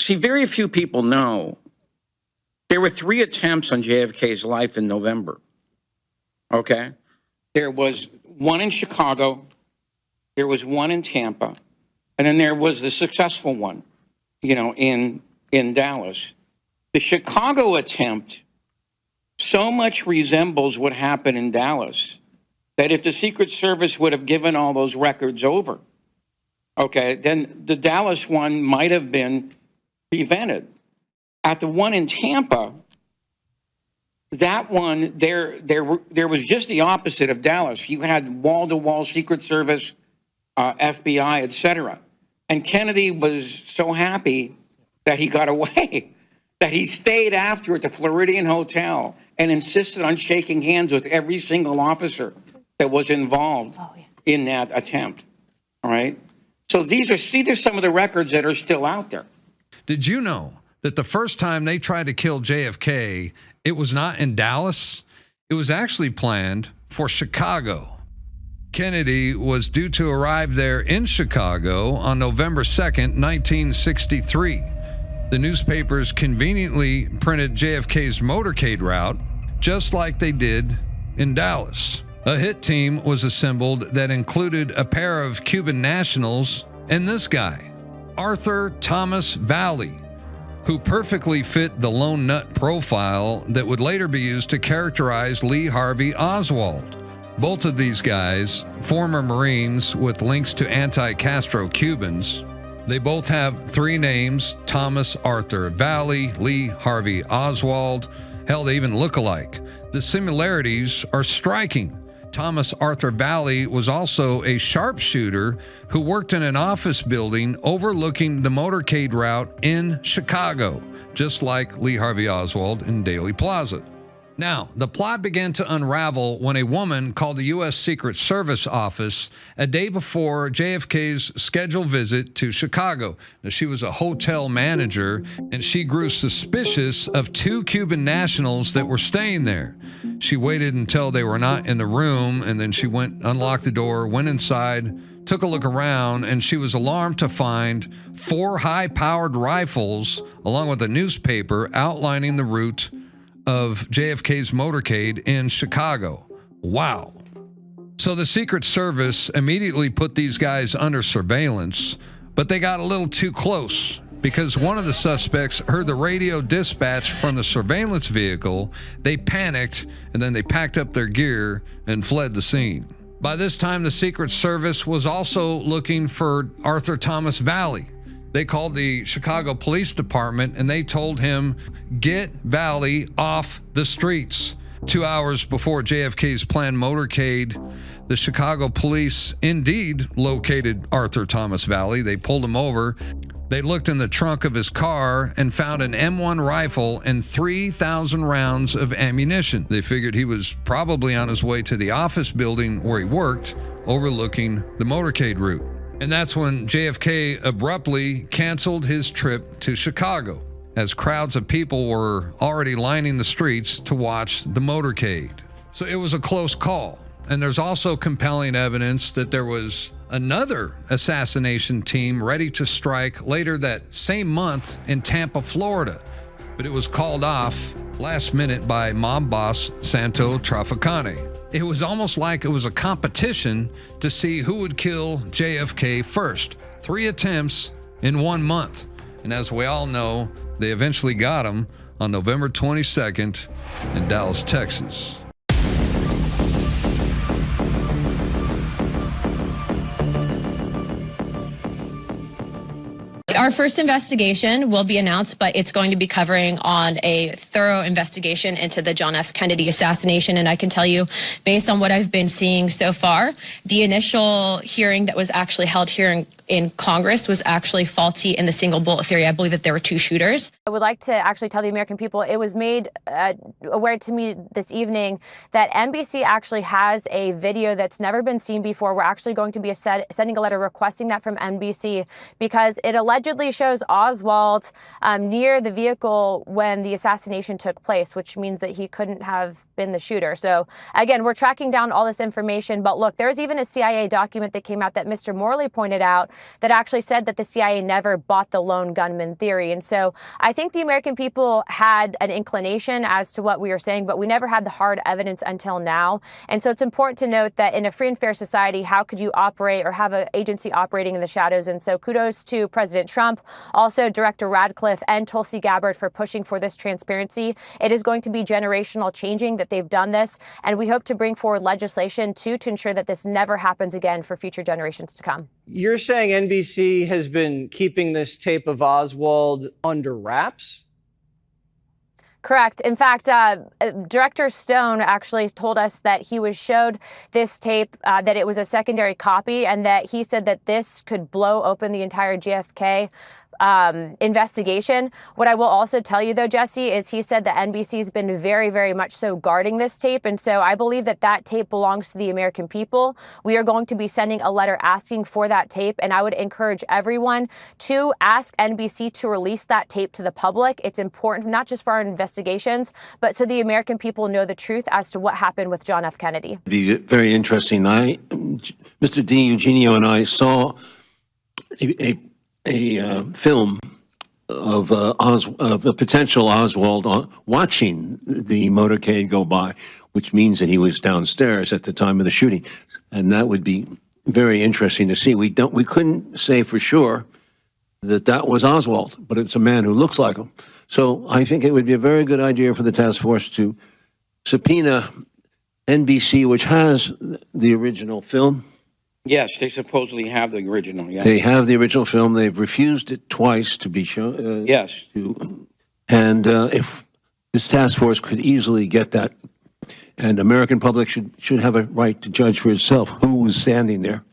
See, very few people know there were 3 attempts on JFK's life in November. Okay? There was one in Chicago, there was one in Tampa, and then there was the successful one, in Dallas. The Chicago attempt so much resembles what happened in Dallas that if the Secret Service would have given all those records over, okay, then the Dallas one might have been prevented. At the one in Tampa, that one, there was just the opposite of Dallas. You had wall-to-wall Secret Service, FBI, et cetera. And Kennedy was so happy that he got away, that he stayed after at the Floridian Hotel and insisted on shaking hands with every single officer that was involved in that attempt. All right? So these are some of the records that are still out there. Did you know that the first time they tried to kill JFK, it was not in Dallas? It was actually planned for Chicago. Kennedy was due to arrive there in Chicago on November 2nd, 1963. The newspapers conveniently printed JFK's motorcade route just like they did in Dallas. A hit team was assembled that included a pair of Cuban nationals and this guy, Arthur Thomas Valley, who perfectly fit the lone nut profile that would later be used to characterize Lee Harvey Oswald. Both of these guys, former Marines with links to anti-Castro Cubans, they both have 3 names: Thomas Arthur Valley, Lee Harvey Oswald. Hell, they even look alike. The similarities are striking. Thomas Arthur Valley was also a sharpshooter who worked in an office building overlooking the motorcade route in Chicago, just like Lee Harvey Oswald in Daley Plaza. Now, the plot began to unravel when a woman called the U.S. Secret Service office a day before JFK's scheduled visit to Chicago. Now, she was a hotel manager, and she grew suspicious of 2 Cuban nationals that were staying there. She waited until they were not in the room, and then she unlocked the door, went inside, took a look around, and she was alarmed to find 4 high-powered rifles along with a newspaper outlining the route of JFK's motorcade in Chicago. Wow. So the Secret Service immediately put these guys under surveillance, but they got a little too close because one of the suspects heard the radio dispatch from the surveillance vehicle. They panicked, and then they packed up their gear and fled the scene. By this time, the Secret Service was also looking for Arthur Thomas Valley. They called the Chicago Police Department and they told him, get Valley off the streets. 2 hours before JFK's planned motorcade, the Chicago police indeed located Arthur Thomas Valley. They pulled him over. They looked in the trunk of his car and found an M1 rifle and 3,000 rounds of ammunition. They figured he was probably on his way to the office building where he worked, overlooking the motorcade route. And that's when JFK abruptly canceled his trip to Chicago, as crowds of people were already lining the streets to watch the motorcade. So it was a close call. And there's also compelling evidence that there was another assassination team ready to strike later that same month in Tampa, Florida. But it was called off last minute by mob boss Santo Trafficante. It was almost like it was a competition to see who would kill JFK first. 3 attempts in 1 month. And as we all know, they eventually got him on November 22nd in Dallas, Texas. Our first investigation will be announced, but it's going to be covering on a thorough investigation into the John F. Kennedy assassination. And I can tell you, based on what I've been seeing so far, the initial hearing that was actually held here in Congress was actually faulty in the single bullet theory. I believe that there were 2 shooters. I would like to actually tell the American people, it was made aware to me this evening that NBC actually has a video that's never been seen before. We're actually going to be sending a letter requesting that from NBC because it allegedly shows Oswald near the vehicle when the assassination took place, which means that he couldn't have been the shooter. So again, we're tracking down all this information. But look, there's even a CIA document that came out that Mr. Morley pointed out that actually said that the CIA never bought the lone gunman theory. And so I think the American people had an inclination as to what we were saying, but we never had the hard evidence until now. And so it's important to note that in a free and fair society, how could you operate or have an agency operating in the shadows? And so kudos to President Trump, also Director Radcliffe and Tulsi Gabbard for pushing for this transparency. It is going to be generational changing that they've done this, and we hope to bring forward legislation to ensure that this never happens again for future generations to come. You're saying NBC has been keeping this tape of Oswald under wraps? Correct. In fact, Director Stone actually told us that he was showed this tape, that it was a secondary copy, and that he said that this could blow open the entire JFK investigation. What I will also tell you, though, Jesse, is he said that NBC has been very, very much so guarding this tape. And so I believe that that tape belongs to the American people. We are going to be sending a letter asking for that tape. And I would encourage everyone to ask NBC to release that tape to the public. It's important, not just for our investigations, but so the American people know the truth as to what happened with John F. Kennedy. It'd be very interesting. Mr. D. Eugenio and I saw a film of a potential Oswald watching the motorcade go by, which means that he was downstairs at the time of the shooting, and that would be very interesting to see. We couldn't say for sure that was Oswald, but it's a man who looks like him. So I think it would be a very good idea for the task force to subpoena NBC, which has the original film. Yes, they supposedly have the original. Yeah. They have the original film. They've refused it twice to be shown. Yes. And if this task force could easily get that, and the American public should have a right to judge for itself who was standing there.